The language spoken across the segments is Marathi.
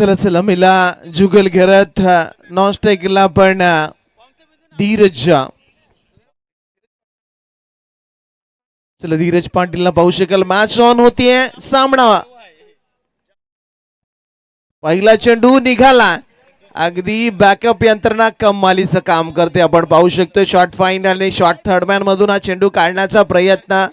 चला सलामीला जुगल करत नॉनस्ट्राईकला पण धीरज. चला धीरज पाटीलला पाहू शकाल. मॅच ऑन होतीये. सामना पहिला चेंडू निघाला. अगदी बॅकअप यंत्रणा कमालीचं काम करते. आपण पाहू शकतो शॉर्ट फाईन आणि शॉर्ट थर्डमॅन मधून हा चेंडू काढण्याचा प्रयत्न.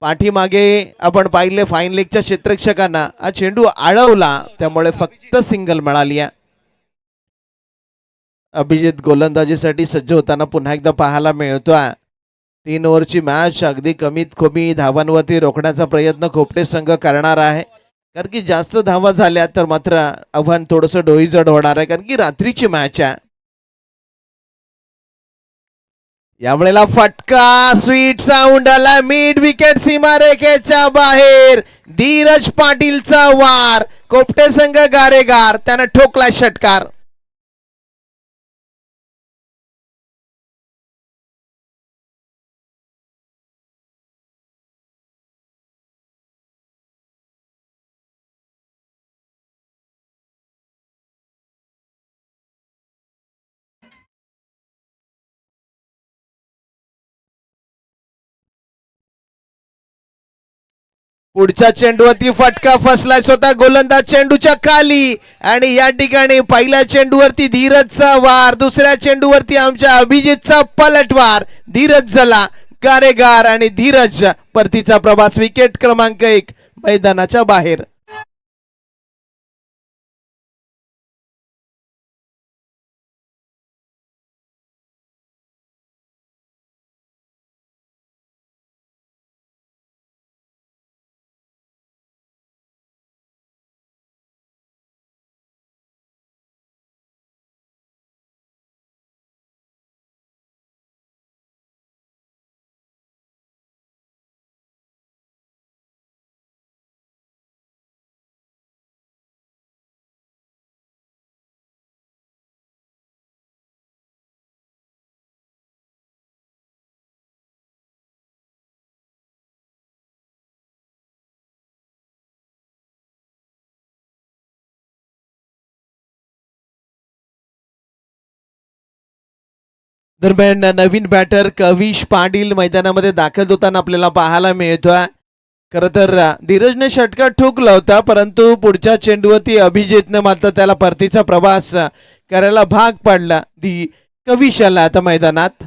पाठीमागे आपण पाहिले फाईन लेगच्या क्षेत्ररक्षकांना हा चेंडू अडवला, त्यामुळे फक्त सिंगल मिळाली. अभिजित गोलंदाजीसाठी सज्ज होताना पुन्हा एकदा पाहायला मिळतोय. 3 ओव्हरची मॅच अगदी कमीत कमी धावांवरती रोखण्याचा प्रयत्न खोपटे संघ करणार आहे. कारण की जास्त धावा झाल्या तर मात्र आव्हान थोडंसं डोईजड होणार आहे, कारण की रात्रीची मॅच आहे. यावेळेला फटका स्वीट साऊंड आला. मिड विकेट सीमारेखेच्या बाहेर धीरज पाटीलचा वार. कोपटे संघ गारेगार. त्यानं ठोकला षटकार. पुढच्या चेंडूवरती फटका फसलाय स्वतः गोलंदाज चेंडूच्या खाली. आणि या ठिकाणी पहिल्या चेंडूवरती धीरजचा वार, दुसऱ्या चेंडूवरती आमच्या अभिजितचा पलटवार. धीरज झाला गारेगार आणि धीरज परतीचा प्रवास. विकेट क्रमांक 1 मैदानाच्या बाहेर. दरम्यान नवीन बॅटर कविश पाटील मैदानामध्ये दाखल होताना आपल्याला पाहायला मिळतोय. खर तर धीरजने षटकार ठोकला होता, परंतु पुढच्या चेंडूवरती अभिजितने मात्र त्याला परतीचा प्रवास करायला भाग पाडला. कविश आला आता मैदानात.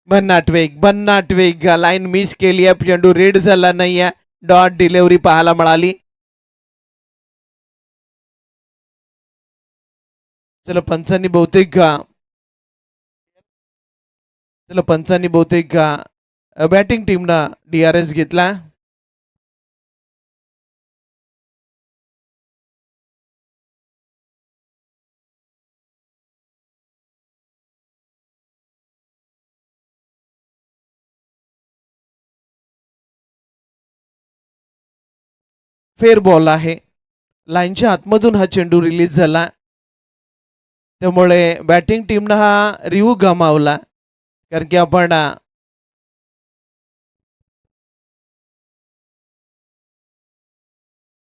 भन्नाट वेग लाईन मिस केली आहे. चेंडू रेड झाला नाहीये. डॉट डिलिव्हरी पाहायला मिळाली. चला पंचांनी बहुतेक बॅटिंग टीमनं DRS घेतला. फेर बॉल आहे. लाईनच्या आतमधून हा चेंडू रिलीज झाला, त्यामुळे बॅटिंग टीमनं हा रिव्ह्यू गमावला. कारण की आपण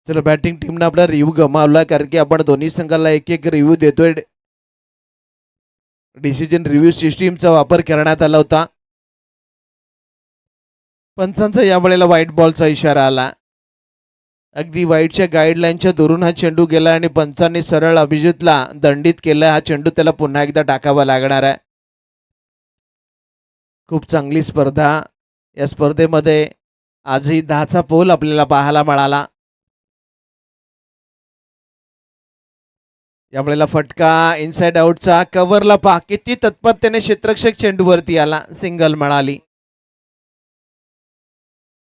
चला बॅटिंग टीमनं आपला रिव्ह्यू गमावला, कारण की आपण दोन्ही संघाला एक रिव्ह्यू देतोय. डिसिजन रिव्ह्यू सिस्टीमचा वापर करण्यात आला होता. पंचांचा यावेळेला व्हाईट बॉलचा इशारा आला. अगदी वाईटच्या गाईडलाईनच्या दुरून हा चेंडू गेला आणि पंचांनी सरळ अभिजितला दंडित केला. हा चेंडू त्याला पुन्हा एकदा टाकावा लागणार आहे. खूप चांगली स्पर्धा. या स्पर्धेमध्ये आजही 10चा पोल आपल्याला पाहायला मिळाला. यावेळेला फटका इनसाइड आउटचा. कव्हरला पहा किती तत्परतेने क्षेत्ररक्षक चेंडूवरती आला. सिंगल मिळाली.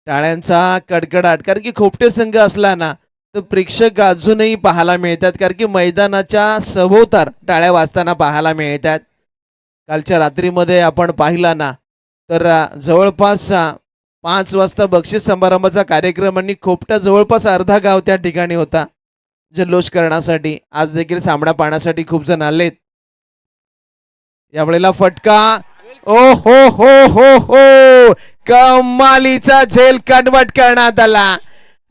टाळ्यांचा कडकडाट. कारण की खोपटे संघ असला ना तर प्रेक्षक अजूनही पाहायला मिळतात, कारण की मैदानाच्या सभोवतार टाळ्या वाजताना पाहायला मिळतात. कालच्या रात्रीमध्ये आपण पाहिला ना तर जवळपास 5 वाजता बक्षीस समारंभाचा कार्यक्रम आणि खोपटा जवळपास अर्धा गाव त्या ठिकाणी होता जल्लोष करण्यासाठी. आज देखील सामना पाहण्यासाठी खूप जण आलेत. यावेळेला फटका. ओ हो हो हो हो, कमालीचा झेल कन्वर्ट करण्यात आला.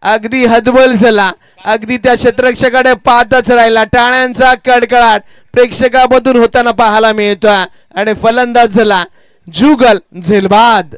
अगदी हतबल झाला. अगदी त्या क्षेत्ररक्षकाकडे पाहतच राहिला. टाळ्यांचा कडकडाट प्रेक्षकामधून होताना पाहायला मिळतोय आणि फलंदाज झाला जुगल झेलबाद.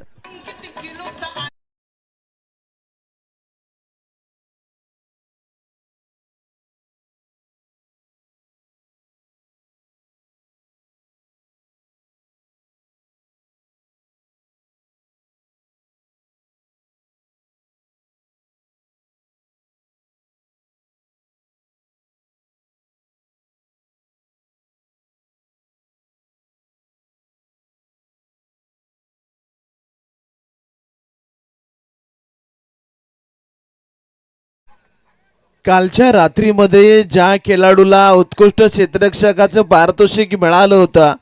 कालच्या रात्रीमध्ये ज्या खेळाडूला उत्कृष्ट क्षेत्ररक्षकाचं पारितोषिक मिळालं होतं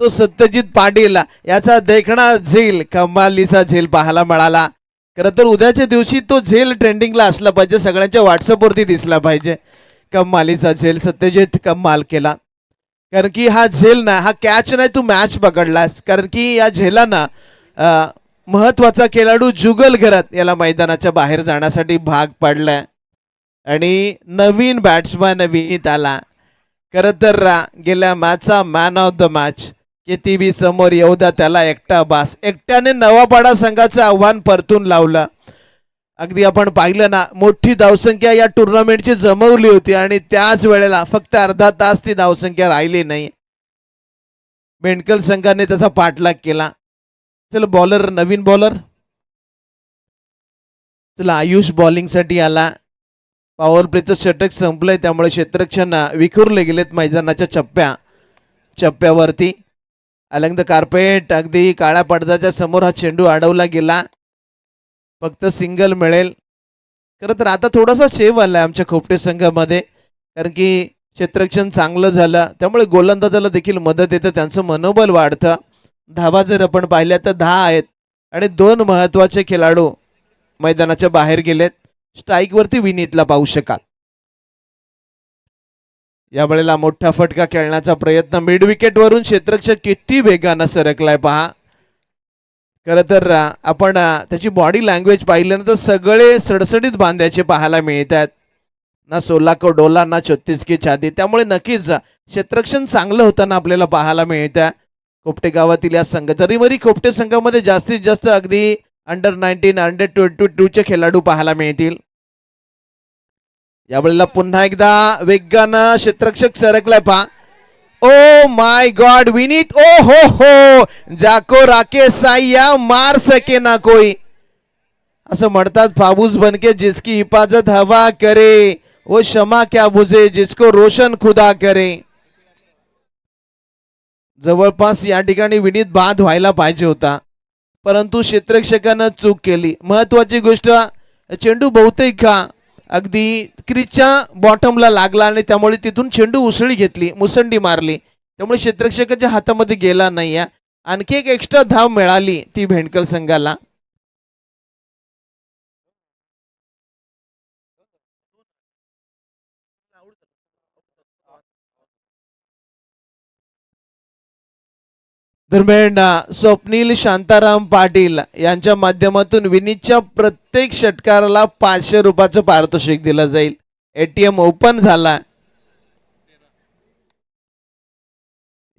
तो सत्यजित पाटील. याचा देखणा झेल, कमालीचा झेल पाहायला मिळाला. खरं तर उद्याच्या दिवशी तो झेल ट्रेंडिंगला असला पाहिजे, सगळ्यांच्या व्हॉट्सअपवरती दिसला पाहिजे. कमालीचा झेल सत्यजित कमाल केला. कारण की हा झेल ना, हा कॅच नाही, तू मॅच पकडलास. कारण की या झेलानं महत्वाचा खेळाडू जुगल घरात याला मैदानाच्या बाहेर जाण्यासाठी भाग पडलाय आणि नवीन बॅट्समॅन विनीत आला. खरं तर गेल्या मॅचचा मॅन ऑफ द मॅच किती बी समोर येऊ द्या त्याला एकटा बास. एकट्याने नवापाडा संघाचं आव्हान परतून लावलं. अगदी आपण पाहिलं ना, मोठी धावसंख्या या टुर्नामेंटची जमवली होती आणि त्याच वेळेला फक्त अर्धा तास ती धावसंख्या राहिली नाही. मेंढकल संघाने त्याचा पाठलाग केला. चल बॉलर, नवीन बॉलर, चला आयुष बॉलिंगसाठी आला. पॉवर प्लेचं षटक संपलंय त्यामुळे क्षेत्ररक्षण विखुरले गेलेत मैदानाच्या चप्प्यावरती. अलंग द कार्पेट, अगदी काळ्या पडद्याच्या समोर हा चेंडू अडवला गेला. फक्त सिंगल मिळेल. खरं तर आता थोडासा सेव आलाय आमच्या खोपटे संघामध्ये, कारण की क्षेत्ररक्षण चांगलं झालं त्यामुळे गोलंदाजाला देखील मदत येतं, त्यांचं मनोबल वाढतं. धावा जर आपण पाहिल्या तर 10 आहेत आणि 2 महत्वाचे खेळाडू मैदानाच्या बाहेर गेलेत. स्ट्राईकवरती विनीतला पाहू शकाल. या वेळेला मोठा फटका खेळण्याचा प्रयत्न, मिड विकेट वरून क्षेत्ररक्षक किती वेगानं सरकलाय पहा. खरं तर आपण त्याची बॉडी लँग्वेज पाहिल्यानंतर सगळे सडसडीत बांधायचे पाहायला मिळतात. ना 16 को डोला ना 36 की छाती. त्यामुळे नक्कीच क्षेत्ररक्षण चांगलं होताना आपल्याला पाहायला मिळतं. खोपटे गावातील या संघ, तरीमरी खोपटे संघामध्ये जास्तीत जास्त अगदी अंडर 19, अंडर 22 खेळाडू पाहायला मिळतील. यावेळेला पुन्हा एकदा वेगानं क्षेत्ररक्षक सरकलाय पहा. ओ माय गॉड विनीत, ओ हो, जाको राके साया मार सके ना कोई. असं म्हणतात फाबूस बनके जिसकी हिफाजत हवा करे, वो क्षमा क्या बुझे जिसको रोशन खुदा करे. जवळपास या ठिकाणी विनीत बाद व्हायला पाहिजे होता, परंतु क्षेत्ररक्षकानं चूक केली. महत्वाची गोष्ट, चेंडू बहुतेक अगदी क्रीजच्या बॉटमला लागला आणि त्यामुळे तिथून चेंडू उसळी घेतली, मुसंडी मारली, त्यामुळे क्षेत्ररक्षकाच्या हातामध्ये गेला नाही. आणखी एक एक्स्ट्रा धाव मिळाली ती भेंडकल संघाला. दरम्यान स्वप्नील शांताराम पाटील यांच्या माध्यमातून विनीतच्या प्रत्येक षटकाराला 500 रुपयाचं पारितोषिक दिलं जाईल. एटीएम ओपन झाला.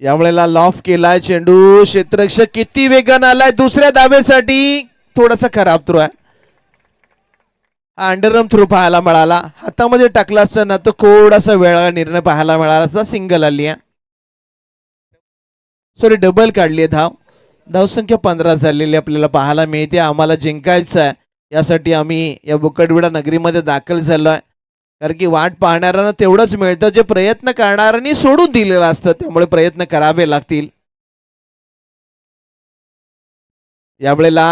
यावेळेला लॉफ केलाय चेंडू, क्षेत्ररक्षक किती वेगानं आलाय दुसऱ्या धावेसाठी. थोडासा खराब थ्रो आहे. अंडरआर्म थ्रो पाहायला मिळाला. हातामध्ये टाकला असताना तो थोडासा वेळा निर्णय पाहायला मिळाला असता. सिंगल आली आहे, सॉरी डबल काढली आहे. धावसंख्या 15 झालेली आपल्याला पाहायला मिळते. आम्हाला जिंकायचं आहे, यासाठी आम्ही या बुकडविडा नगरीमध्ये दाखल झालोय. कारण की वाट पाहणाऱ्यांना तेवढंच मिळतं जे प्रयत्न करणाऱ्यांनी सोडून दिलेलं असतं, त्यामुळे प्रयत्न करावे लागतील. यावेळेला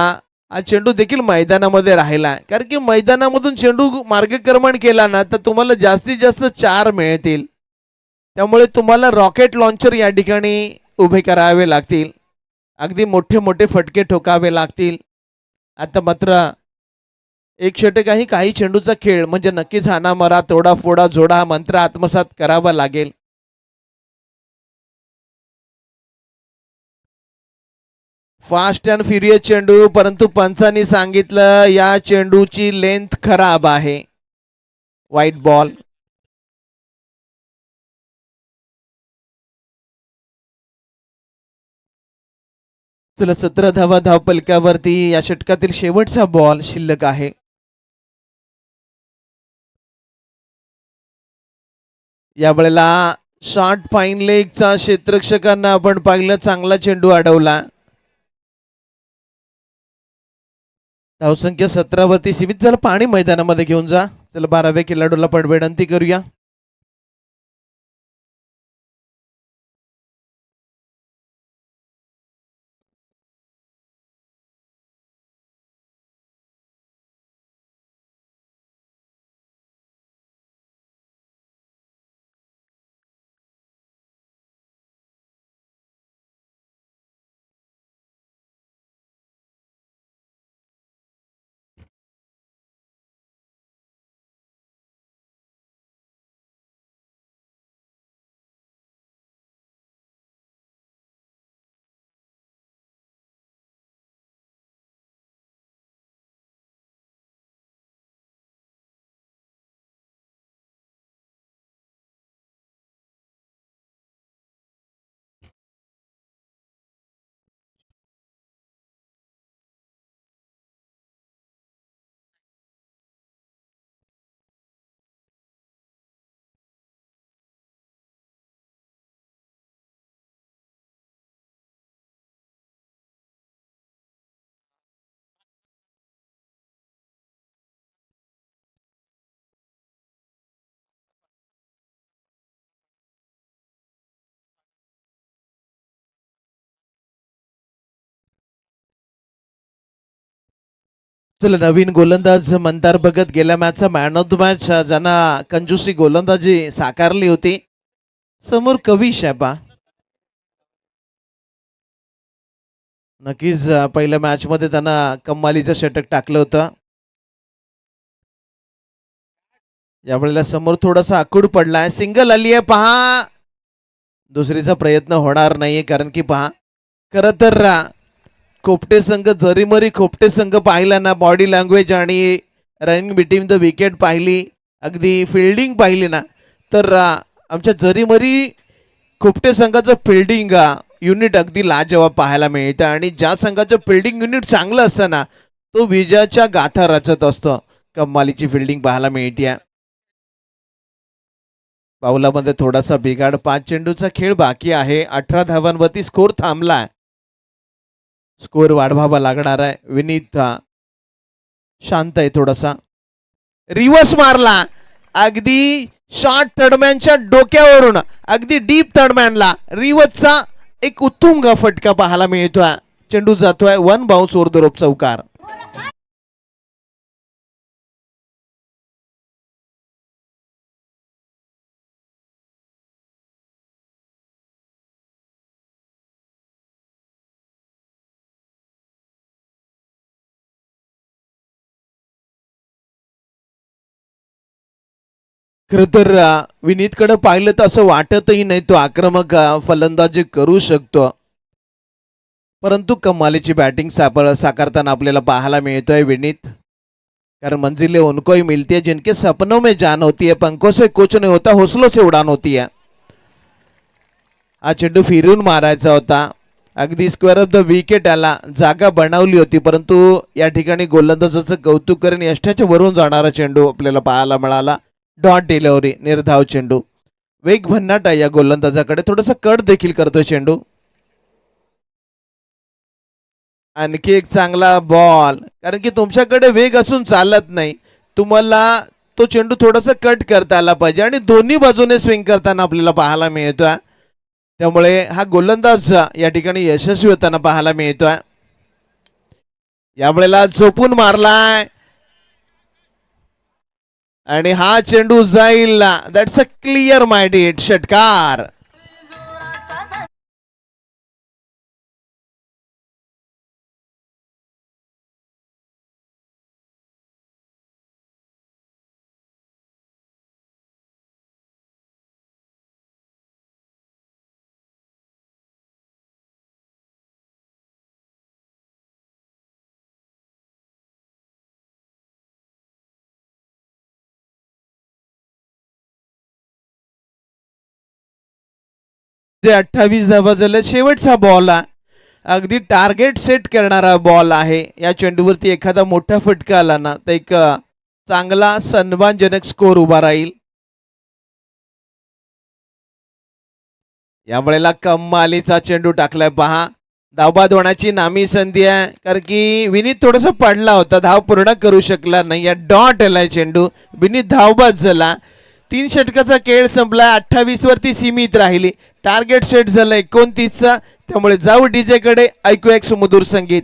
हा चेंडू देखील मैदानामध्ये राहिला, कारण की मैदानामधून चेंडू मार्गक्रमण केला ना तर तुम्हाला जास्तीत जास्त 4 मिळतील. त्यामुळे तुम्हाला रॉकेट लॉन्चर या ठिकाणी उभे करावे लागतील, अगदी मोठे मोठे फटके ठोकावे लागतील. आता मात्र एक षटक आहे, काही चेंडूचा खेळ म्हणजे नक्कीच हाना मरा तोडा फोडा जोडा हा मंत्र आत्मसात करावा लागेल. फास्ट अँड फ्युरियस चेंडू, परंतु पंचांनी सांगितलं या चेंडूची लेंथ खराब आहे. वाईट बॉल. चला 17 धावा धाव पलकावरती या षटकातील शेवटचा बॉल शिल्लक आहे. यावेळेला शॉर्ट फाईन लेगचा क्षेत्ररक्षकांना आपण पाहिलं, चांगला चेंडू अडवला. धावसंख्या 17 सीमित झालं. पाणी मैदानामध्ये घेऊन जा. चला 12व्या खेळाडूला पण विनंती करूया. चला नवीन गोलंदाज मंदार भगत गेल्या मॅचचा मॅन ऑफ द मॅच ज्यांना कंजूसी गोलंदाजी साकारली होती. समोर कविश आहे पा. नक्कीच पहिल्या मॅच मध्ये त्यांना कमालीचं षटक टाकलं होतं. यावेळेला समोर थोडासा आखूड पडलाय. सिंगल आली आहे पहा. दुसरीचा प्रयत्न होणार नाहीये कारण की पहा, खर तर खोपटे संघ जरीमरी खोपटे संघ पाहिला ना, बॉडी लँग्वेज आणि रनिंग बिटवीन द विकेट पाहिली, अगदी फिल्डिंग पाहिली ना, तर आमच्या जरीमरी खोपटे संघाचं फिल्डिंग युनिट अगदी लाजवाब पाहायला मिळतं. आणि ज्या संघाचं फिल्डिंग युनिट चांगलं असतं ना, तो विजयाच्या गाथा रचत असतो. कमालीची फिल्डिंग पाहायला मिळते. पावलामध्ये थोडासा बिघाड. 5 चेंडूचा खेळ बाकी आहे. 18 धावांवरती स्कोर थांबलाय. स्कोर वाढवावा लागणार आहे. विनीत शांत आहे थोडासा. रिव्हर्स मारला अगदी शॉर्ट थर्डमॅनच्या डोक्यावरून, अगदी डीप थर्डमॅनला रिव्हर्सचा एक उत्तुंग फटका पाहायला मिळतोय. चेंडू जातोय one bounce or the rope चौकार. खर तर विनीतकडे पाहिलं तर असं वाटतही नाही तो आक्रमक फलंदाजी करू शकतो. परंतु कमालीची बॅटिंग साकारताना आपल्याला पाहायला मिळतोय विनीत. कारण मंजिलें उनको ही मिलती है जिनके सपनों में जान होती है, पंखों से कुछ नहीं होता, हौसलों से उड़ान होती है. हा चेंडू फिरून मारायचा होता. अगदी स्क्वेअर ऑफ द विकेट आला, जागा बनवली होती, परंतु या ठिकाणी गोलंदाजाचं कौतुक करून यष्टाच्या वरून जाणारा चेंडू आपल्याला पाहायला मिळाला. डॉट डिलिव्हरी, निर्धाव चेंडू. वेग भन्नाट आहे या गोलंदाजाकडे. थोडासा कट देखील करतोय चेंडू. आणखी एक चांगला बॉल. कारण की तुमच्याकडे वेग असून चालत नाही, तुम्हाला तो चेंडू थोडासा कट करता आला पाहिजे. आणि दोन्ही बाजूने स्विंग करताना आपल्याला पाहायला मिळतोय. त्यामुळे हा गोलंदाज या ठिकाणी यशस्वी होताना पाहायला मिळतोय. यावेळेला झोपून मारलाय आणि हा चेंडू जाईल. दॅट्स अ क्लिअर माइंडेड षटकार. म्हणजे 28 धावा झाल्या. शेवटचा बॉल अगदी टार्गेट सेट करणारा बॉल आहे. या चेंडूवरती एखादा मोठा फटका आला ना तर एक चांगला सन्मानजनक स्कोर उभा राहील. या वेळेला कमालीचा चेंडू टाकलाय पहा. धावबाद होण्याची नामी संधी आहे कारण की विनीत थोडस पडला होता, धाव पूर्ण करू शकला नाही. या डॉट आलाय चेंडू, विनीत धावबाद झाला. 3 षटकाचा खेळ संपला. 28 वरती सीमित राहिली. टार्गेट सेट झालं 29चा. त्यामुळे जाऊ डीजे कडे, ऐकूया एक सुमधुर संगीत.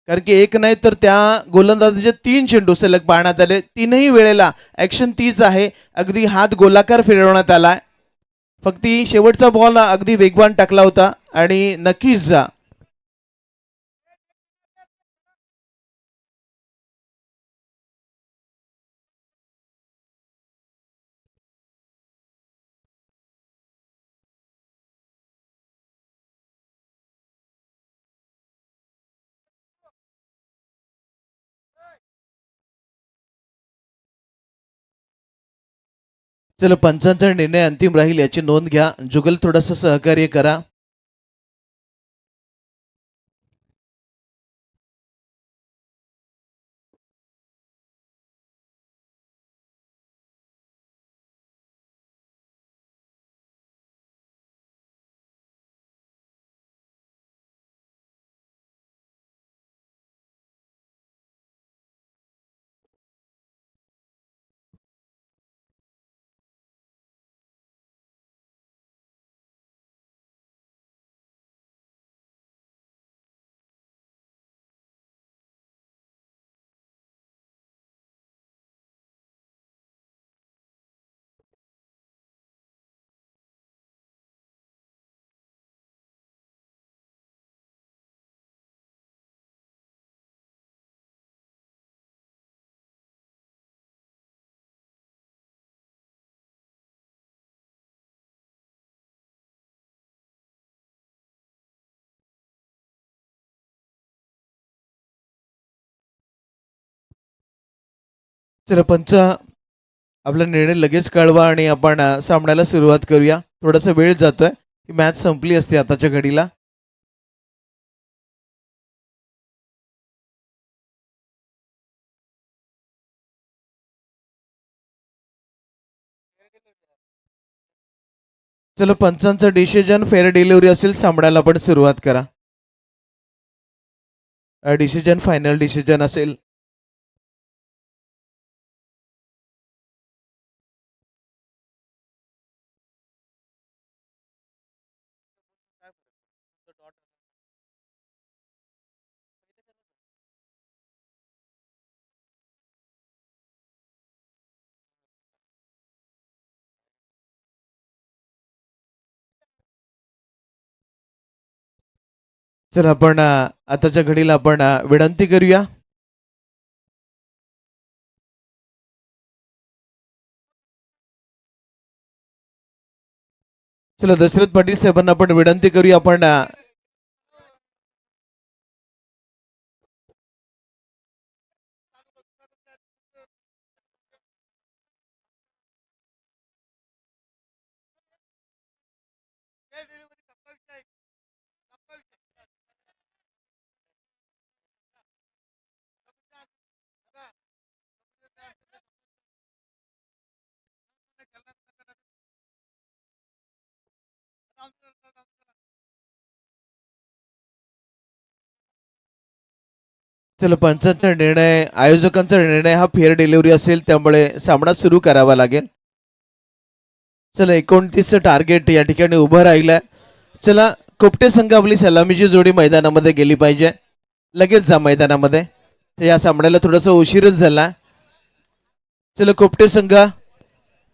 कारण की एक नाही तर त्या गोलंदाजाचे 3 चेंडू सलग पाहण्यात आले. तीनही वेळेला ॲक्शन तीच आहे. अगदी हात गोलाकार फिरवण्यात आला. फक्त शेवटचा बॉल अगदी वेगवान टाकला होता आणि नक्कीच चला पंचांचा निर्णय अंतिम राहील याची नोंद घ्या. जुगल थोडंसं सहकार्य करा. चला पंच आपला निर्णय लगेच कळवा आणि आपण सामन्याला सुरुवात करूया. थोडासा वेळ जातोय. ही मॅच संपली असते आताच्या घडीला. चला पंचांचं डिसिजन फेअर डिलिव्हरी असेल. सामन्याला पण सुरुवात करा. डिसिजन फायनल डिसिजन असेल. चला आपण आताच्या घडीला आपण विनंती करूया. चला दशरथ पाटील साहेबांना आपण विनंती करूया. आपण चला पंचांचा निर्णय आयोजकांचा निर्णय हा फेअर डिलिव्हरी असेल. त्यामुळे सामना सुरू करावा लागेल. चला 29 टार्गेट या ठिकाणी उभं राहिलंय. चला कोपटे संघ आपली सलामीची जोडी मैदानामध्ये गेली पाहिजे. लगेच जा मैदानामध्ये. तर या सामन्याला थोडासा उशीरच झाला. चला कोपटे संघ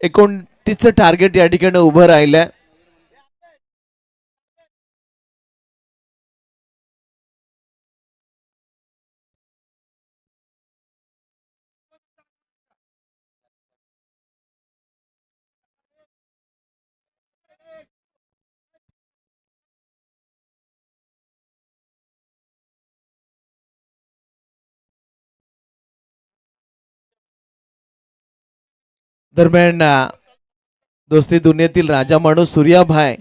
29 टार्गेट या ठिकाणी उभं राहिलंय. दरम्यान दोस्ती दुनियेतील राजा माणूस सूर्याभाई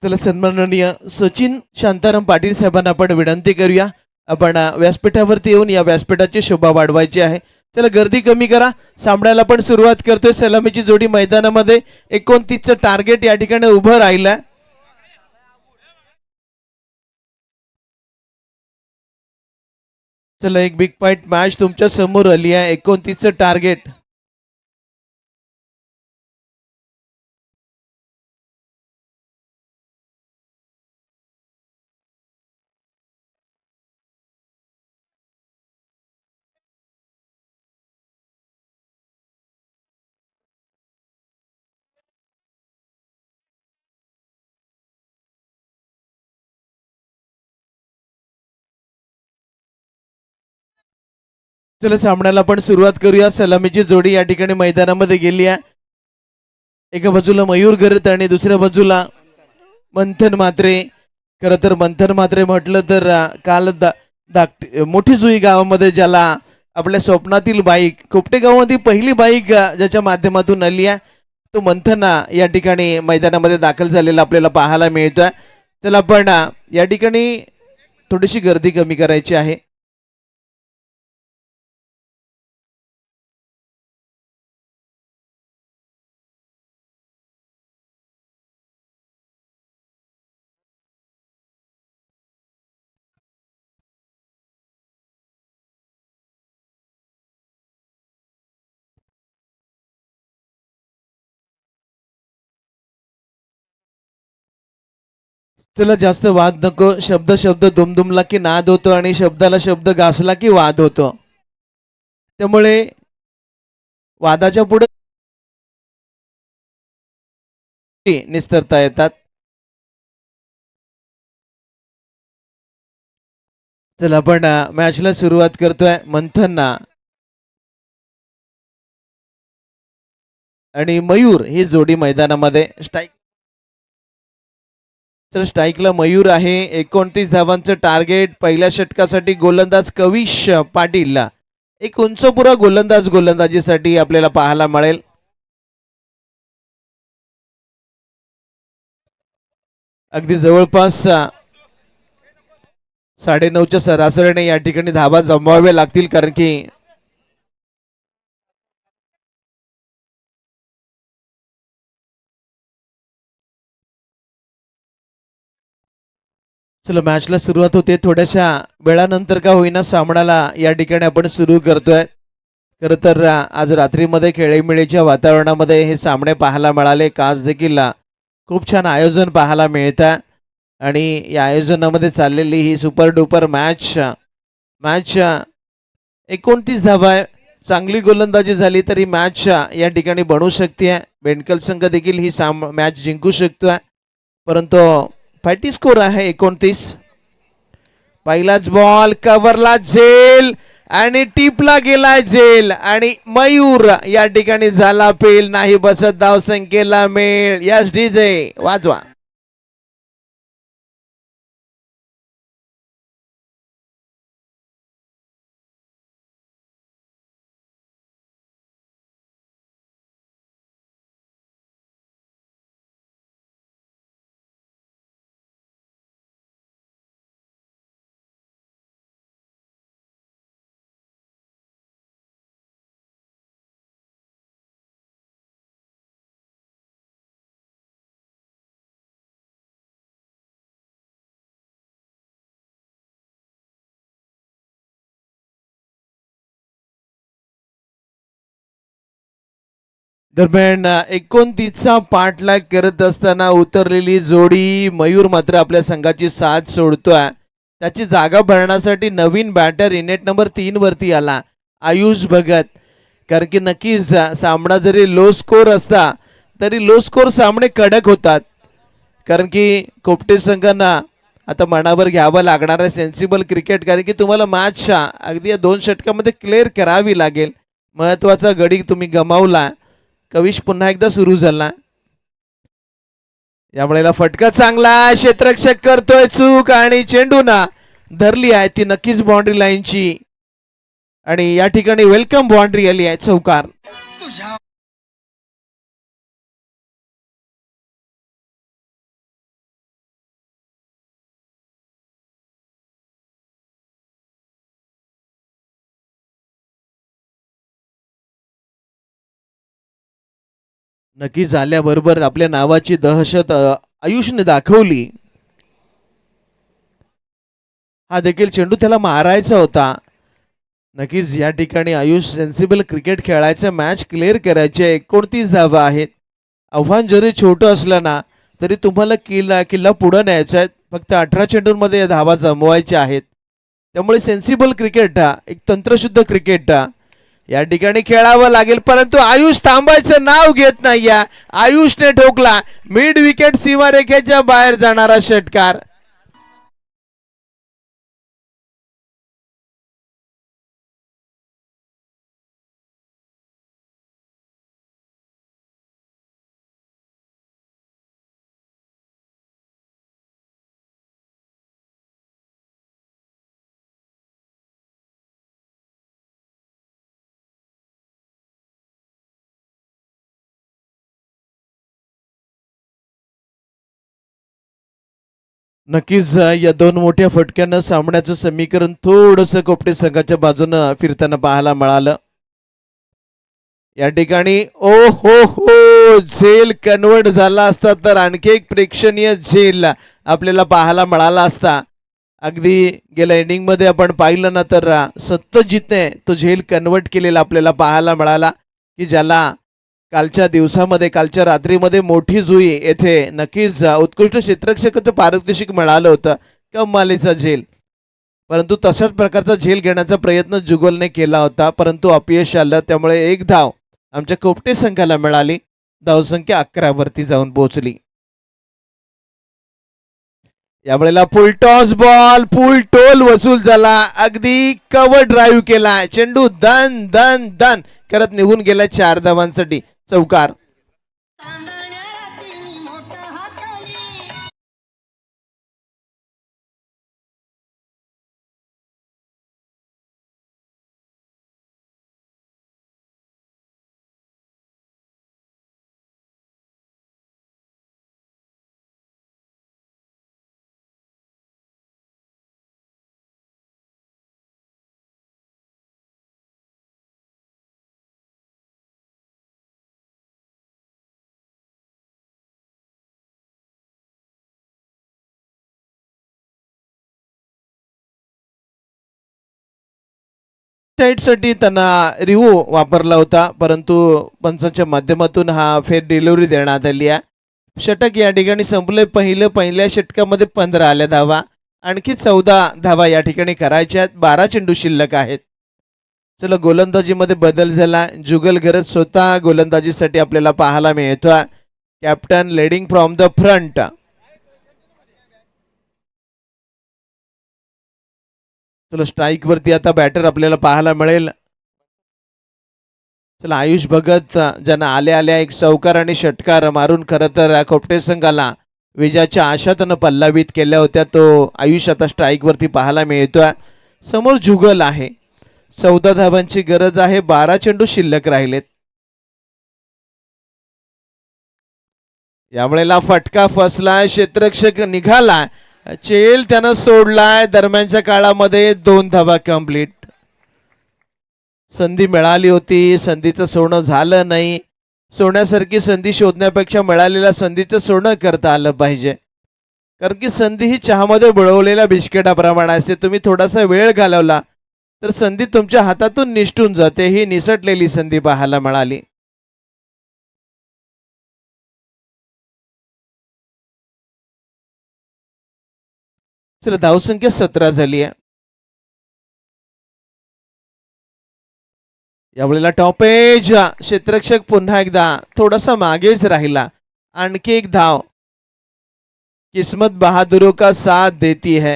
चला सन्माननीय सचिन शांताराम पाटील साहेबांना आपण विनंती करूया. आपण व्यासपीठावरती येऊन या व्यासपीठाची शोभा वाढवायची आहे. चला गर्दी कमी करा. सामन्याला पण सुरुवात करतोय. सलामीची जोडी मैदानामध्ये 29चं टार्गेट या ठिकाणी उभं राहिलं. चला एक बिग फाईट मॅच तुमच्या समोर आली आहे. 29चं टार्गेट. चला सामन्याला आपण सुरुवात करूया. सलामीची जोडी या ठिकाणी मैदानामध्ये गेली आहे. एका बाजूला मयूर गर्द आणि दुसऱ्या बाजूला मंथन म्हात्रे. खरं तर मंथन म्हात्रे म्हटलं तर काल मोठी जुई गावामध्ये ज्याला आपल्या स्वप्नातील बाईक कोपटे गावामध्ये पहिली बाईक ज्याच्या माध्यमातून आली आहे तो मंथन या ठिकाणी मैदानामध्ये दाखल झालेला आपल्याला पाहायला मिळतोय. चला आपण या ठिकाणी थोडीशी गर्दी कमी करायची आहे. चला जास्त वाद नको. शब्द शब्द दुमदुमला की नाद होतो आणि शब्दाला शब्द घासला की वाद होतो. त्यामुळे वादाच्या पुढे निस्तरता येतात. चला आपण मॅचला सुरुवात करतोय. मंथन आणि मयूर ही जोडी मैदानामध्ये. स्ट्राईकला मयूर आहे. 29 धावांचं टार्गेट. पहिल्या षटकासाठी गोलंदाज कविश पाटील. एक उंचपुरा गोलंदाज गोलंदाजीसाठी आपल्याला पाहायला मिळेल. अगदी जवळपास 9.5च्या सरासरीने या ठिकाणी धावा जमवाव्या लागतील. कारण की चला मॅचला सुरुवात होते. थोड्याशा वेळानंतर का होईना सामन्याला या ठिकाणी आपण सुरू करतोय. खरं तर आज रात्रीमध्ये खेळीमेळीच्या वातावरणामध्ये हे सामने पाहायला मिळाले. काच देखील खूप छान आयोजन पाहायला मिळतं आणि या आयोजनामध्ये चाललेली ही सुपर डुपर मॅच 29 धावा आहे. चांगली गोलंदाजी झाली तरी मॅच या ठिकाणी बनू शकते. बेंडकल संघ देखील ही मॅच जिंकू शकतोय. परंतु फायटी स्कोर आहे 29. पहिलाच बॉल कव्हरला झेल आणि टिपला गेला झेल आणि मयूर या ठिकाणी झाला फेल. नाही बसत धाव संख्येला मेळ. यस डीजे वाजवा. दरम्यान 29चा पाठलाग करत असताना उतरलेली जोडी मयूर मात्र आपल्या संघाची साथ सोडतोय. त्याची जागा भरण्यासाठी नवीन बॅटर इनेट नंबर 3 वरती आला आयुष भगत. कारण की नक्कीच सामना जरी लो स्कोर असता तरी लो स्कोर सामने कडक होतात. कारण की कोपटे संघांना आता मनावर घ्यावं लागणार आहे सेन्सिबल क्रिकेट. कारण की तुम्हाला मॅच अगदी या 2 षटकामध्ये क्लिअर करावी लागेल. महत्वाचा गडी तुम्ही गमावला. कविश पुन्हा एकदा सुरू झाला. यामुळे फटका चांगला. क्षेत्ररक्षक करतोय चूक आणि चेंडू ना धरली आहे ती नक्कीच बाउंड्री लाईनची आणि या ठिकाणी वेलकम बाउंड्री आली आहे. चौकार. नक्कीच आल्याबरोबर आपल्या नावाची दहशत आयुषने दाखवली. हा देखील चेंडू त्याला मारायचा होता. नक्कीच या ठिकाणी आयुष सेन्सिबल क्रिकेट खेळायचं, मॅच क्लिअर करायचे. 29 धावा आहेत. आव्हान जरी छोटं असलं ना तरी तुम्हाला किल्ला पुढे न्यायचा आहे. फक्त 18 चेंडूंमध्ये धावा जमवायच्या आहेत. त्यामुळे सेन्सिबल क्रिकेट हा, एक तंत्रशुद्ध क्रिकेट या ठिकाणी खेळावं लागेल. परंतु आयुष थांबायचं नाव घेत नाही. आयुषने ठोकला मिड विकेट सीमारेखेच्या बाहेर जाणारा षटकार. नक्कीच या दोन मोठ्या फटक्यानं सामन्याचं समीकरण थोडंसं कोपटे संघाच्या बाजूनं फिरताना पाहायला मिळालं. या ठिकाणी ओ हो झेल कन्वर्ट झाला असता तर आणखी एक प्रेक्षणीय झेल आपल्याला पाहायला मिळाला असता. अगदी गेल्या इनिंग मध्ये आपण पाहिलं ना तर सत्यजितने तो झेल कन्वर्ट केलेला आपल्याला पाहायला मिळाला, की ज्याला कालच्या दिवसामध्ये कालच्या रात्रीमध्ये मोठी जुई येथे नक्कीच उत्कृष्ट क्षेत्ररक्षकाचं पारितोषिक मिळालं होतं. कमालीचा झेल. परंतु तशाच प्रकारचा झेल घेण्याचा प्रयत्न जुगलने केला होता, परंतु अपयश आलं. त्यामुळे एक धाव आमच्या कोपटे संघाला मिळाली. धावसंख्या 11 वरती जाऊन पोहोचली. यावेळेला फुल टॉस बॉल, फुल टोल वसूल झाला. अगदी कव्हर ड्राईव्ह केला. चेंडू दन दन दन करत निघून गेला 4 धावांसाठी. चौकार. साठी त्यांना रिव्ह्यू वापरला होता, परंतु पंचांच्या माध्यमातून हा फेर डिलिव्हरी देण्यात आली आहे. षटक या ठिकाणी संपले. पहिल्या षटकामध्ये 15 आल्या धावा. आणखी 14 धावा या ठिकाणी करायच्या आहेत. 12 चेंडू शिल्लक आहेत. चला गोलंदाजीमध्ये बदल झाला. जुगल गरज स्वतः गोलंदाजीसाठी आपल्याला पाहायला मिळतोय. Captain leading from the front. चला स्ट्राईक वरती आता बॅटर आपल्याला पाहायला मिळेल. चला आयुष भगत ज्यांना आल्या एक चौकार आणि षटकार मारून खरं तर कोपटे संघाला विजयाच्या आशा त्यानं पल्लावित केल्या होत्या. तो आयुष आता स्ट्राईक वरती पाहायला मिळतोय. समोर जुगल आहे. 14 धावांची गरज आहे. 12 चेंडू शिल्लक राहिलेत. यावेळेला फटका फसलाय. क्षेत्ररक्षक निघाला. चेल त्यानं सोडलाय. दरम्यानच्या काळामध्ये 2 धावा कंप्लीट. संधी मिळाली होती, संधीचं सोनं झालं नाही. सोन्यासारखी संधी शोधण्यापेक्षा मिळालेल्या संधीचं सोनं करता आलं पाहिजे. कारण की संधी ही चहामध्ये बुडवलेल्या बिस्किटाप्रमाणे असते. तुम्ही थोडासा वेळ घालवला तर संधी तुमच्या हातातून निसटून जाते. ही निसटलेली संधी पाहायला मिळाली. चला धावसंख्या 17 झाली आहे. यावेळेला टॉपेज. क्षेत्ररक्षक पुन्हा एकदा थोडासा मागेच राहिला. आणखी एक धाव. किस्मत बहादुरों का साथ देती है.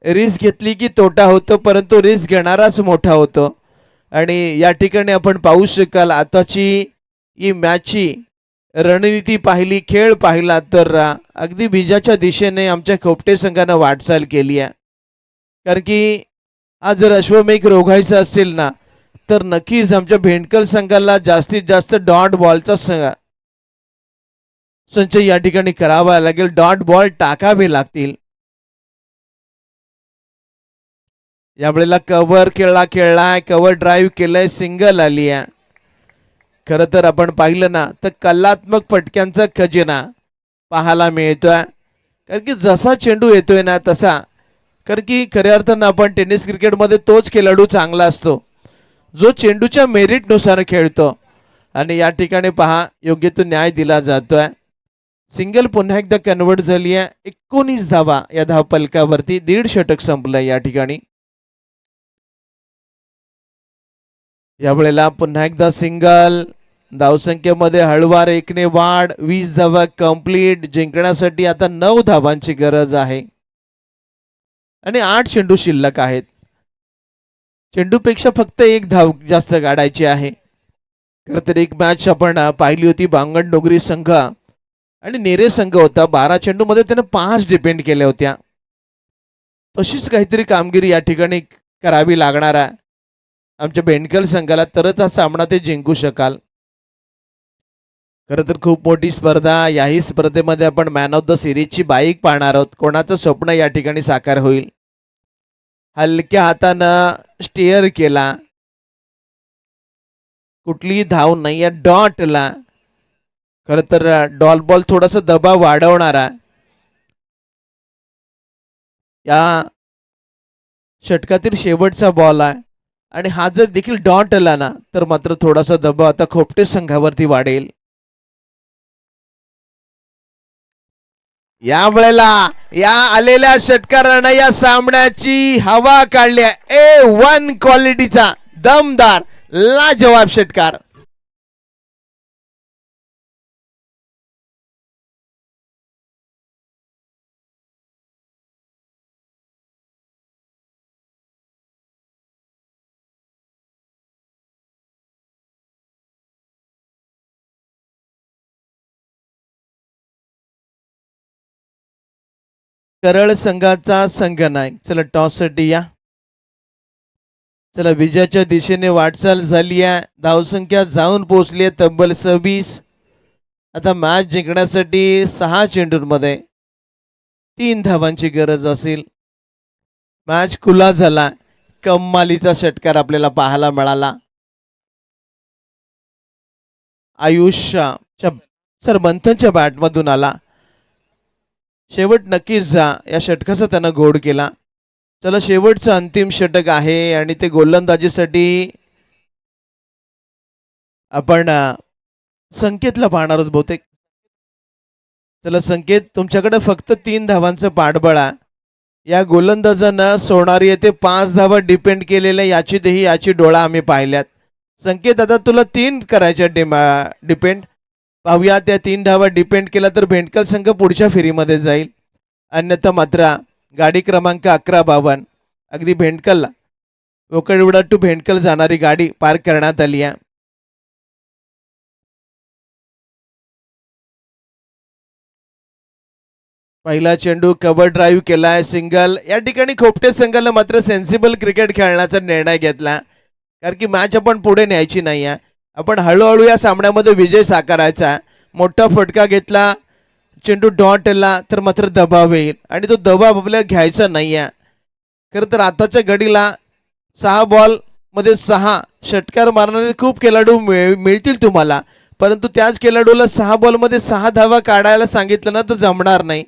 रिस्क घेतली की तोटा होतो, परंतु रिस्क घेणाराच मोठा होतो. आणि या ठिकाणी आपण पाहू शकाल आताची ही मॅचची रणनीती पाहिली, खेळ पाहिला तर अगदी बीजाच्या दिशेने आमच्या खोपटे संघानं वाटचाल केली आहे. कारण की आज जर अश्वमेघ रोखायचं असेल ना तर नक्कीच आमच्या भेंडकल संघाला जास्तीत जास्त डॉट बॉलचा संचय या ठिकाणी करावा लागेल. डॉट बॉल टाकावे लागतील. यावेळेला कव्हर खेळलाय. कव्हर ड्राईव्ह केलंय. सिंगल आली आहे. खरं तर आपण पाहिलं ना तर कलात्मक फटक्यांचा खजिना पाहायला मिळतोय. कारण की जसा चेंडू येतोय ना तसा, कारण की खऱ्या अर्थानं आपण टेनिस क्रिकेटमध्ये तोच खेळाडू चांगला असतो जो चेंडूच्या मेरिटनुसार खेळतो. आणि या ठिकाणी पहा योग्य तो न्याय दिला जातोय. सिंगल पुन्हा एकदा कन्वर्ट झाली आहे. 19 धावा या धावपलकावरती. 1.5 षटक संपलं या ठिकाणी. यावेळेला पुन्हा एकदा सिंगल. धावसंख्येमध्ये हळूवार 1ने वाढ. 20 धावा कंप्लीट. जिंकण्यासाठी आता 9 धावांची गरज आहे आणि 8 चेंडू शिल्लक आहेत. चेंडूपेक्षा फक्त 1 धाव जास्त काढायची आहे. खरं तर एक मॅच आपण पाहिली होती बांगण डोंगरी संघ आणि नेरे संघ होता. 12 चेंडूमध्ये त्यानं 5 डिपेंड केल्या होत्या. तशीच काहीतरी कामगिरी या ठिकाणी करावी लागणार आहे आमच्या बेंडकल संघाला, तरच हा सामना ते जिंकू शकाल. खरं तर खूप मोठी स्पर्धा. याही स्पर्धेमध्ये आपण मॅन ऑफ द सिरीजची बाईक पाहणार आहोत. कोणाचं स्वप्न या ठिकाणी साकार होईल. हलक्या हातानं स्टेअर केला, कुठलीही धाव नाही आहे डॉटला. खरं तर डॉल बॉल थोडासा दबाव वाढवणारा. या षटकातील शेवटचा बॉल आहे आणि हा जर देखील डॉट आला ना तर मात्र थोडासा दबाव आता खोपटे संघावरती वाढेल. या वेळेला या आलेल्या षटकारानं या सामन्याची हवा काढली. A1 क्वालिटीचा दमदार लाजवाब षटकार. करळ संघाचा संघनायक. चला टॉससाठी या. चला विजयाच्या दिशेने वाटचाल झाली आहे. धावसंख्या जाऊन पोहोचली आहे तब्बल 26. आता मॅच जिंकण्यासाठी 6 चेंडूंमध्ये 3 धावांची गरज असेल. मॅच खुला झाला. कमालीचा षटकार आपल्याला पाहायला मिळाला. आयुष्याच्या सर मंथनच्या बॅटमधून आला. शेवट नक्कीच या षटकाचा त्यानं गोड केला. चला शेवटचं अंतिम षटक आहे आणि ते गोलंदाजीसाठी आपण संकेतला पाहणार आहोत बहुतेक. चला संकेत, तुमच्याकडे फक्त 3 धावांचं पाठबळ आहे. या गोलंदाजानं सोडणारी येथे 5 धावा डिपेंड केलेल्या याची डोळा आम्ही पाहिल्यात. संकेत आता तुला 3 करायच्या डिपेंड. पाहूया त्या 3 धावा डिपेंड केला तर भेंडकल संघ पुढच्या फेरीमध्ये जाईल. अन्यथा मात्र गाडी क्रमांक 11-52 अगदी भेंडकलला वोकरविडा टू भेंडकल जाणारी गाडी पार्क करण्यात आली आहे. पहिला चेंडू कव्हर ड्राईव्ह केलाय. सिंगल. या ठिकाणी खोपटे संघाला मात्र सेन्सिबल क्रिकेट खेळण्याचा निर्णय घेतला, कारण की मॅच आपण पुढे न्यायची नाही आहे. आपण हळूहळू या सामन्यामध्ये विजय साकारायचा. मोठा फटका घेतला, चेंडू डॉट आला तर मात्र दबाव येईल आणि तो दबाव आपल्याला घ्यायचा नाही आहे. खरं तर आताच्या घडीला 6 बॉलमध्ये 6 षटकार मारणारे खूप खेळाडू मिळतील तुम्हाला, परंतु त्याच खेळाडूला 6 बॉलमध्ये 6 धावा काढायला सांगितलं ना तर जमणार नाही.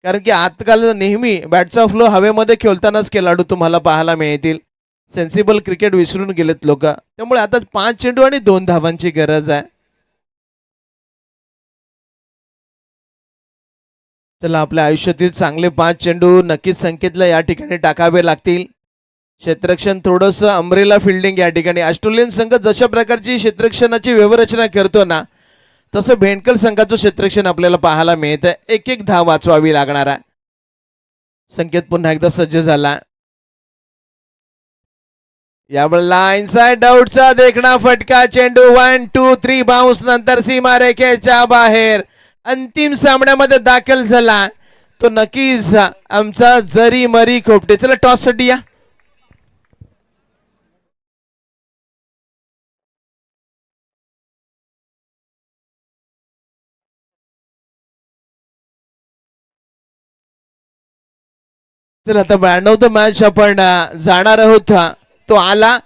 कारण की आजकाल नेहमी बॅटचा फ्लो हवेमध्ये खेळतानाच खेळाडू तुम्हाला पाहायला मिळतील. सेन्सिबल क्रिकेट विसरून गेलेत लोक. त्यामुळे आता 5 चेंडू आणि 2 धावांची गरज आहे. चला आपल्या आयुष्यातील चांगले 5 चेंडू नक्कीच संकेतला या ठिकाणी टाकावे लागतील. क्षेत्ररक्षण थोडंसं अमरेला फिल्डिंग या ठिकाणी. ऑस्ट्रेलियन संघ जशा प्रकारची क्षेत्ररक्षणाची व्यवरचना करतो ना तसं भेंडकल संघाचं क्षेत्ररक्षण आपल्याला पाहायला मिळतं. एक एक धाव वाचवावी लागणार आहे. संकेत पुन्हा एकदा सज्ज झाला. यावेळेला इनसाइड आउटचा देखणा फटका. चेंडू 1 2 3 बाउन्स नंतर सीमारेषेच्या बाहेर अंतिम सामन्यामध्ये दाखल झाला तो नक्कीच आमचा जरी मरी खोपटे. चला टॉस साठी या. चला आता मॅन ऑफ द मॅच आपण जाणार आहोत. तो आला